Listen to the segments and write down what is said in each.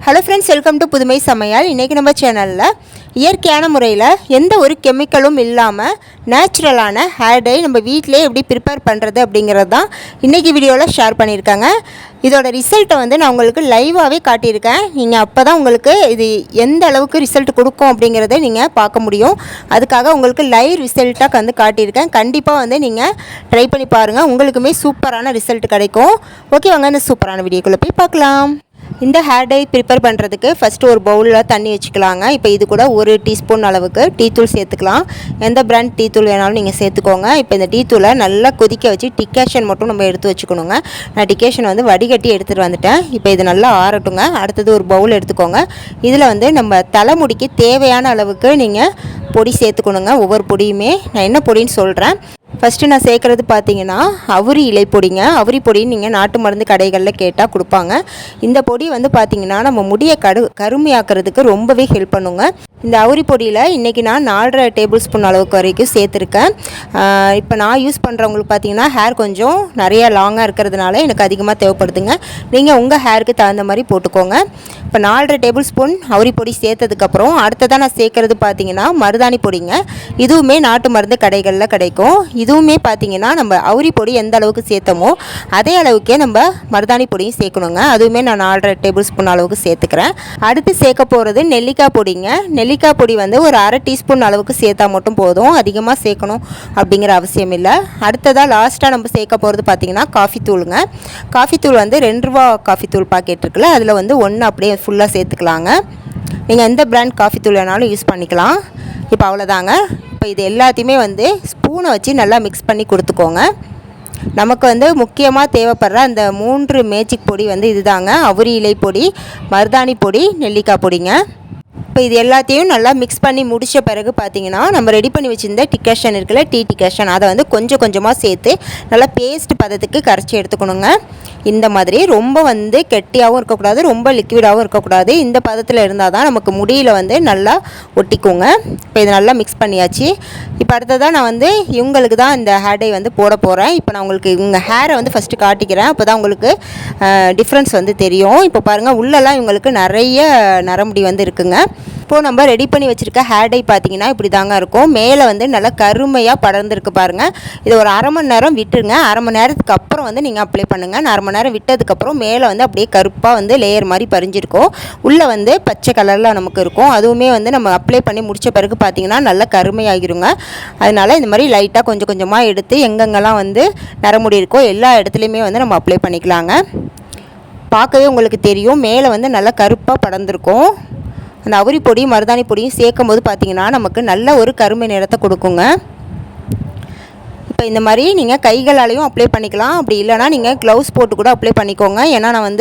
Hello friends, welcome to புதுமை சமையல். இன்றைக்கி நம்ம சேனலில் இயற்கையான முறையில் எந்த ஒரு கெமிக்கலும் இல்லாமல் நேச்சுரலான ஹேர் டை நம்ம வீட்டிலே எப்படி ப்ரிப்பேர் பண்ணுறது அப்படிங்கிறது தான் இன்றைக்கி வீடியோவில் ஷேர் பண்ணியிருக்காங்க. இதோட ரிசல்ட்டை நான் உங்களுக்கு லைவாகவே காட்டியிருக்கேன். நீங்கள் அப்போ தான் உங்களுக்கு இது எந்த அளவுக்கு ரிசல்ட் கொடுக்கும் அப்படிங்கிறத நீங்கள் பார்க்க முடியும். அதுக்காக உங்களுக்கு லைவ் ரிசல்ட்டாக காட்டியிருக்கேன். கண்டிப்பாக நீங்கள் ட்ரை பண்ணி பாருங்கள், உங்களுக்குமே சூப்பரான ரிசல்ட் கிடைக்கும். ஓகே, வாங்க இந்த சூப்பரான வீடியோக்குள்ளே போய் பார்க்கலாம். இந்த ஹேர் டை ப்ரிப்பேர் பண்ணுறதுக்கு ஃபஸ்ட்டு ஒரு பவுலில் தண்ணி வச்சுக்கலாங்க. இப்போ இது கூட 1 டீஸ்பூன் அளவுக்கு டீ தூள் சேர்த்துக்கலாம். எந்த பிராண்ட் டீ தூள் வேணாலும் நீங்கள் சேர்த்துக்கோங்க. இப்போ இந்த டீ தூளை நல்லா கொதிக்க வச்சு டிகாஷன் மட்டும் நம்ம எடுத்து வச்சுக்கணுங்க. நான் டிகாஷன் வடிகட்டி எடுத்துகிட்டு வந்துட்டேன். இப்போ இது நல்லா ஆறட்டுங்க. அடுத்தது ஒரு பவுல் எடுத்துக்கோங்க. இதில் நம்ம தலைமுடிக்கு தேவையான அளவுக்கு நீங்கள் பொடி சேர்த்துக்கணுங்க. ஒவ்வொரு பொடியுமே நான் என்ன பொடின்னு சொல்கிறேன். ஃபஸ்ட்டு நான் சேர்க்குறது பார்த்தீங்கன்னா அவுரி இலை பொடிங்க. அவுரி பொடின்னு நீங்கள் நாட்டு மருந்து கடைகளில் கேட்டால் கொடுப்பாங்க. இந்த பொடி பார்த்தீங்கன்னா நம்ம முடியை கருமையாக்கிறதுக்கு ரொம்பவே ஹெல்ப் பண்ணுங்க. இந்த அவுரி பொடியில் இன்றைக்கி நான் 4.5 டேபிள் ஸ்பூன் அளவுக்கு வரைக்கும் சேர்த்துருக்கேன். இப்போ நான் யூஸ் பண்ணுறவங்களுக்கு பார்த்தீங்கன்னா ஹேர் கொஞ்சம் நிறையா லாங்காக இருக்கிறதுனால எனக்கு அதிகமாக தேவைப்படுதுங்க. நீங்கள் உங்கள் ஹேருக்கு தகுந்த மாதிரி போட்டுக்கோங்க. இப்போ 4.5 டேபிள் ஸ்பூன் அவுரி பொடி சேர்த்ததுக்கப்புறம் அடுத்ததாக நான் சேர்க்குறது பார்த்தீங்கன்னா மருதாணி பொடிங்க. இதுவுமே நாட்டு மருந்து கடைகளில் கிடைக்கும். இதுவுமே பார்த்தீங்கன்னா நம்ம அவுரி பொடி எந்த அளவுக்கு சேர்த்தோமோ அதே அளவுக்கே நம்ம மருதாணி பொடியும் சேர்க்கணுங்க. அதுவுமே நான் 4.5 டேபிள் ஸ்பூன் அளவுக்கு சேர்த்துக்கிறேன். அடுத்து சேர்க்க போகிறது நெல்லிக்காய் பொடிங்க. நெல்லிக்காய் பொடி ஒரு 1/2 டீஸ்பூன் அளவுக்கு சேர்த்தா மட்டும் போதும், அதிகமாக சேர்க்கணும் அப்படிங்கிற அவசியம் இல்லை. அடுத்ததாக லாஸ்ட்டாக நம்ம சேர்க்க போகிறது பார்த்திங்கன்னா காஃபி தூளுங்க. காஃபி தூள் 2 ரூபா காஃபி தூள் பாக்கெட் இருக்குல்ல, அதில் 1 அப்படியே ஃபுல்லாக சேர்த்துக்கலாங்க. நீங்கள் எந்த பிராண்ட் காஃபி தூள் வேணாலும் யூஸ் பண்ணிக்கலாம். இப்போ அவ்வளோதாங்க. இப்போ இது எல்லாத்தையுமே ஸ்பூனை வச்சு நல்லா மிக்ஸ் பண்ணி கொடுத்துக்கோங்க. நமக்கு முக்கியமாக தேவைப்படுற அந்த 3 மேஜிக் பொடி இதுதாங்க. அவுரி இலை பொடி, மருதாணி பொடி, நெல்லிக்காய் பொடிங்க. இப்போ இது எல்லாத்தையும் நல்லா மிக்ஸ் பண்ணி முடித்த பிறகு பார்த்திங்கன்னா நம்ம ரெடி பண்ணி வச்சுருந்த டிகாஷன் இருக்குல்ல, டீ டிகாஷன், அதை கொஞ்சம் கொஞ்சமாக சேர்த்து நல்லா பேஸ்ட் பதத்துக்கு கரைச்சி எடுத்துக்கணுங்க. இந்த மாதிரி ரொம்ப கெட்டியாகவும் இருக்கக்கூடாது, ரொம்ப லிக்விடாகவும் இருக்கக்கூடாது. இந்த பதத்தில் இருந்தால் தான் நமக்கு முடியில் நல்லா ஒட்டிக்குங்க. இப்போ இது நல்லா மிக்ஸ் பண்ணியாச்சு. இப்போ அடுத்ததாக நான் இவங்களுக்கு தான் இந்த ஹேர் டை போட போகிறேன். இப்போ நான் உங்களுக்கு இவங்க ஹேரை ஃபஸ்ட்டு காட்டிக்கிறேன். அப்போ தான் உங்களுக்கு டிஃப்ரென்ஸ் தெரியும். இப்போ பாருங்கள், உள்ளெல்லாம் இவங்களுக்கு நிறைய நரமுடி இருக்குங்க. இப்போது நம்ம ரெடி பண்ணி வச்சுருக்க ஹேர் டை பார்த்திங்கன்னா இப்படி தாங்க இருக்கும். மேலே நல்லா கருமையாக படர்ந்துருக்கு பாருங்கள். இதை ஒரு 1/2 மணி நேரம் விட்டுருங்க. 1/2 மணி நேரத்துக்கு அப்புறம் நீங்கள் அப்ளை பண்ணுங்கள். 1/2 மணி நேரம் விட்டதுக்கப்புறம் மேலே அப்படியே கருப்பாக லேயர் மாதிரி பறிஞ்சிருக்கும். உள்ளே பச்சை கலரில் நமக்கு இருக்கும். அதுவுமே நம்ம அப்ளை பண்ணி முடித்த பிறகு பார்த்திங்கன்னா நல்லா கருமையாகிருங்க. அதனால் இந்த மாதிரி லைட்டாக கொஞ்சம் கொஞ்சமாக எடுத்து எங்கெங்கெல்லாம் நரமுடி இருக்கோ எல்லா இடத்துலையுமே நம்ம அப்ளை பண்ணிக்கலாங்க. பார்க்கவே உங்களுக்கு தெரியும், மேலே நல்லா கருப்பாக படர்ந்துருக்கும். அந்த அவுரி பொடி மருதாணி பொடியும் சேர்க்கும் போது பார்த்திங்கன்னா நமக்கு நல்ல ஒரு கருமை நிறத்தை கொடுக்குங்க. இப்போ இந்த மாதிரி நீங்கள் கைகளாலையும் அப்ளை பண்ணிக்கலாம். அப்படி இல்லைனா நீங்கள் க்ளவுஸ் போட்டு கூட அப்ளை பண்ணிக்கோங்க. ஏன்னா நான்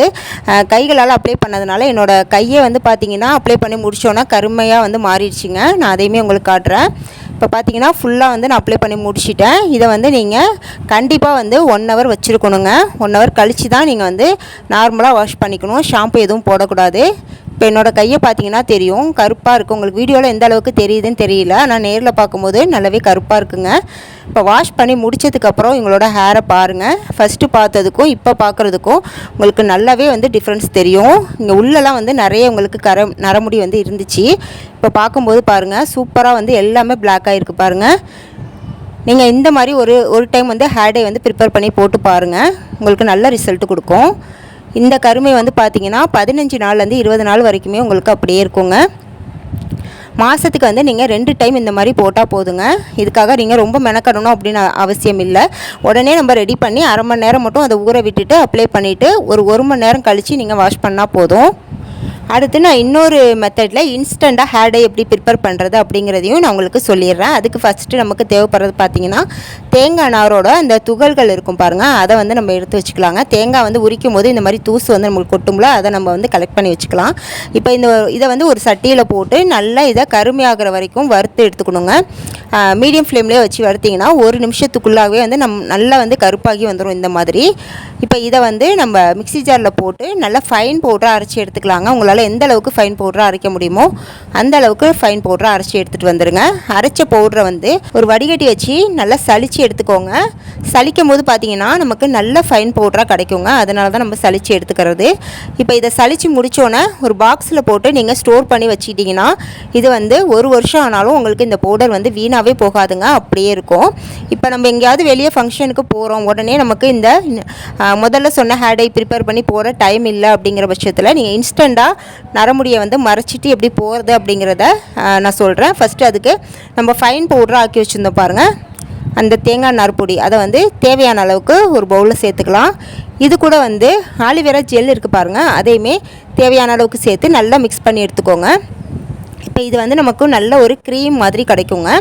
கைகளால் அப்ளை பண்ணதுனால என்னோடய கையை பார்த்திங்கன்னா அப்ளை பண்ணி முடித்தோன்னா கருமையாக மாறிடுச்சிங்க. நான் அதையுமே உங்களுக்கு காட்டுறேன். இப்போ பார்த்தீங்கன்னா ஃபுல்லாக நான் அப்ளை பண்ணி முடிச்சிட்டேன். இதை நீங்கள் கண்டிப்பாக 1 ஹவர் வச்சுருக்கணுங்க. 1 ஹவர் கழித்து தான் நீங்கள் நார்மலாக வாஷ் பண்ணிக்கணும். ஷாம்பு எதுவும் போடக்கூடாது. இப்போ என்னோடய கையை பார்த்தீங்கன்னா தெரியும், கருப்பாக இருக்குது. உங்களுக்கு வீடியோவில் எந்த அளவுக்கு தெரியுதுன்னு தெரியல, ஆனால் நேரில் பார்க்கும்போது நல்லாவே கருப்பாக இருக்குங்க. இப்போ வாஷ் பண்ணி முடித்ததுக்கப்புறம் எங்களோட ஹேரை பாருங்கள். ஃபஸ்ட்டு பார்த்ததுக்கும் இப்போ பார்க்குறதுக்கும் உங்களுக்கு நல்லாவே டிஃப்ரென்ஸ் தெரியும். இங்கே உள்ளெல்லாம் நிறைய உங்களுக்கு நரமுடி இருந்துச்சு. இப்போ பார்க்கும்போது பாருங்கள், சூப்பராக எல்லாமே பிளாக் ஆகிருக்கு பாருங்கள். நீங்கள் இந்த மாதிரி ஒரு டைம் ஹேர் டை ப்ரிப்பேர் பண்ணி போட்டு பாருங்கள், உங்களுக்கு நல்ல ரிசல்ட் கொடுக்கும். இந்த கருமை பார்த்திங்கன்னா 15 நாள்லேருந்து 20 நாள் வரைக்குமே உங்களுக்கு அப்படியே இருக்குங்க. மாதத்துக்கு நீங்கள் 2 டைம் இந்த மாதிரி போட்டால் போதுங்க. இதுக்காக நீங்கள் ரொம்ப மெனக்கடணும் அப்படின்னு அவசியம் இல்லை. உடனே நம்ம ரெடி பண்ணி 1/2 மணி நேரம் மட்டும் அதை ஊற விட்டுட்டு அப்ளை பண்ணிவிட்டு ஒரு 1 மணி நேரம் கழித்து நீங்கள் வாஷ் பண்ணால் போதும். அடுத்து நான் இன்னொரு மெத்தடில் இன்ஸ்டண்ட்டாக ஹேர் டை எப்படி ப்ரிப்பேர் பண்ணுறது அப்படிங்கிறதையும் நான் உங்களுக்கு சொல்லிடுறேன். அதுக்கு ஃபஸ்ட்டு நமக்கு தேவைப்படுறது பார்த்திங்கன்னா தேங்காய் நாரோட அந்த துகள்கள் இருக்கும் பாருங்கள், அதை நம்ம எடுத்து வச்சுக்கலாங்க. தேங்காய் உரிக்கும் போது இந்த மாதிரி தூசு நம்மளுக்கு கொட்டும்ல, அதை நம்ம கலெக்ட் பண்ணி வச்சுக்கலாம். இப்போ இதை ஒரு சட்டியில் போட்டு நல்லா இதை கருமையாகிற வரைக்கும் வறுத்து எடுத்துக்கணுங்க. மீடியம் ஃப்ளேம்லேயே வச்சு வறுத்திங்கன்னா 1 நிமிஷத்துக்குள்ளாகவே நல்லா கருப்பாகி வந்துடும் இந்த மாதிரி. இப்போ இதை நம்ம மிக்ஸி ஜாரில் போட்டு நல்லா ஃபைன் பவுடராக அரைச்சி எடுத்துக்கலாங்க. உங்களால் உங்களால் எந்த அளவுக்கு ஃபைன் பவுடராக அரைக்க முடியுமோ அந்த அளவுக்கு ஃபைன் பவுடராக அரைச்சி எடுத்துகிட்டு வந்துடுங்க. அரைச்ச பவுடரை வந்து ஒரு வடிகட்டி வச்சு நல்லா சலித்து எடுத்துக்கோங்க. சலிக்கும் போது பார்த்திங்கன்னா நமக்கு நல்ல ஃபைன் பவுடராக கிடைக்குங்க. அதனால தான் நம்ம சலித்து எடுத்துக்கிறது. இப்போ இதை சலித்து முடித்தோன்னே ஒரு பாக்ஸில் போட்டு நீங்கள் ஸ்டோர் பண்ணி வச்சுக்கிட்டிங்கன்னா இது வந்து 1 வருஷம் ஆனாலும் உங்களுக்கு இந்த பவுடர் வந்து வீணாகவே போகாதுங்க, அப்படியே இருக்கும். இப்போ நம்ம எங்கேயாவது வெளியே ஃபங்க்ஷனுக்கு போகிறோம், உடனே நமக்கு இந்த முதல்ல சொன்ன ஹேர் டை ப்ரிப்பேர் பண்ணி போகிற டைம் இல்லை அப்படிங்கிற பட்சத்தில் நீங்கள் இன்ஸ்டண்ட்டாக நரமுடியை வந்து மறைச்சிட்டு எப்படி போகிறது அப்படிங்கிறத நான் சொல்கிறேன். ஃபஸ்ட்டு அதுக்கு நம்ம ஃபைன் பவுடராக ஆக்கி வச்சுருந்தோம் பாருங்கள், அந்த தேங்காய் நார்பொடி அதை வந்து தேவையான அளவுக்கு ஒரு பவுலில் சேர்த்துக்கலாம். இது கூட வந்து ஆலிவேரா ஜெல் இருக்குது பாருங்கள், அதையுமே தேவையான அளவுக்கு சேர்த்து நல்லா மிக்ஸ் பண்ணி எடுத்துக்கோங்க. இப்போ இது வந்து நமக்கு நல்ல ஒரு க்ரீம் மாதிரி கிடைக்குங்க.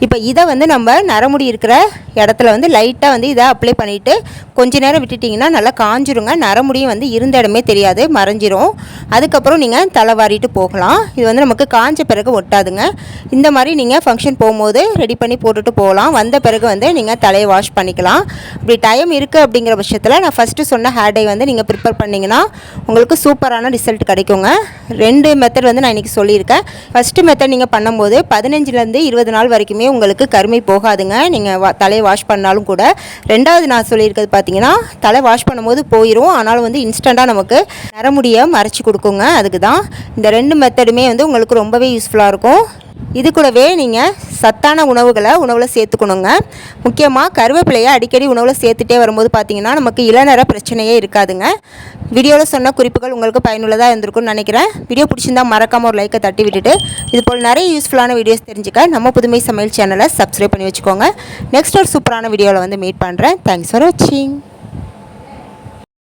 இப்போ இதை வந்து நம்ம நரமுடி இருக்கிற இடத்துல வந்து லைட்டாக வந்து இதை அப்ளை பண்ணிவிட்டு கொஞ்ச நேரம் விட்டுட்டிங்கன்னா நல்லா காஞ்சிருங்க. நரமுடியும் வந்து இருந்த இடமே தெரியாது, மறைஞ்சிரும். அதுக்கப்புறம் நீங்கள் தலை வாரிட்டு போகலாம். இது வந்து நமக்கு காஞ்ச பிறகு ஒட்டாதுங்க. இந்த மாதிரி நீங்கள் ஃபங்க்ஷன் போகும்போது ரெடி பண்ணி போட்டுட்டு போகலாம். வந்த பிறகு வந்து நீங்கள் தலையை வாஷ் பண்ணிக்கலாம். அப்படி டைம் இருக்குது அப்படிங்கிற பட்சத்தில் நான் ஃபஸ்ட்டு சொன்ன ஹேர் டை வந்து நீங்கள் ப்ரிப்பேர் பண்ணிங்கன்னா உங்களுக்கு சூப்பரான ரிசல்ட் கிடைக்குங்க. 2 மெத்தட் வந்து நான் இன்றைக்கி சொல்லியிருக்கேன். ஃபஸ்ட்டு மெத்தட் நீங்கள் பண்ணும்போது 15லேருந்து 20 நாள் வரைக்குமே உங்களுக்கு கருமை போகாதுங்க, நீங்கள் தலையை வாஷ் பண்ணாலும் கூட. 2வது நான் சொல்லியிருக்கிறது பார்த்தீங்கன்னா தலை வாஷ் பண்ணும்போது போயிடும், ஆனாலும் வந்து இன்ஸ்டண்ட்டாக நமக்கு நரமுடியை மறைச்சி கொடுக்குங்க. அதுக்கு தான் இந்த 2 மெத்தடுமே வந்து உங்களுக்கு ரொம்பவே யூஸ்ஃபுல்லாக இருக்கும். இது கூடவே நீங்கள் சத்தான உணவில் சேர்த்துக்கணுங்க. முக்கியமாக கருவேப்பிலையை அடிக்கடி உணவில் சேர்த்துட்டே வரும்போது பார்த்திங்கன்னா நமக்கு இளநர பிரச்சனையே இருக்காதுங்க. வீடியோவில் சொன்ன குறிப்புகள் உங்களுக்கு பயனுள்ளதாக இருந்திருக்கும்னு நினைக்கிறேன். வீடியோ பிடிச்சிருந்தால் மறக்காமல் ஒரு லைக்கை தட்டி விட்டுட்டு இதுபோல் நிறைய யூஸ்ஃபுல்லான வீடியோஸ் தெரிஞ்சுக்க நம்ம புதுமை சமையல் சேனலை சப்ஸ்கிரைப் பண்ணி வச்சுக்கோங்க. நெக்ஸ்ட் ஒரு சூப்பரான வீடியோவில் வந்து மீட் பண்ணுறேன். தேங்க்ஸ் ஃபார் வாட்சிங்.